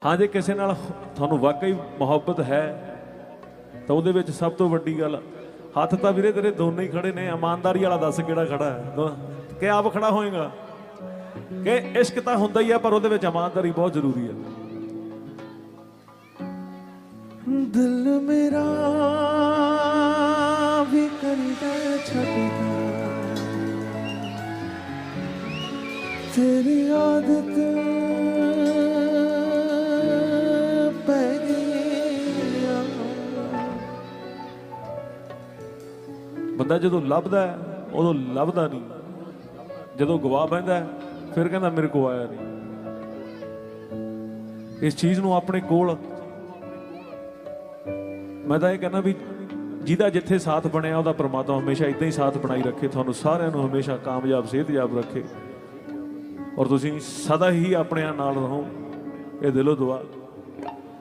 हाँ जे किसी नाल तुहानूं वाकई मुहब्बत है तो उहदे विच सब तो वड्डी गल हथ तो वीरे तेरे दोनों ही खड़े ने। ईमानदारी वाला दस किहड़ा खड़ा है कि आप खड़ा होएगा कि इश्क तो हुंदा ही है पर उहदे विच ईमानदारी बहुत जरूरी है। दिल मेरा भी करदा छड्डदा तेरी आदत पै गई। बंदा जदों लभदा है उदों लभदा नहीं, जदों गवा बैंदा है फिर कहंदा मेरे को आया नहीं। इस चीज़ नूं अपने कोल मैं तो यह कहना भी जिहदा जिथे साथ बनिया उहदा परमात्मा हमेशा इदां ही साथ बनाई रखे, तुहानूं सारिआं नूं हमेशा कामयाब सेहतयाब रखे और तुसीं सदा ही अपने नाल रहो। ये दिलों दुआ।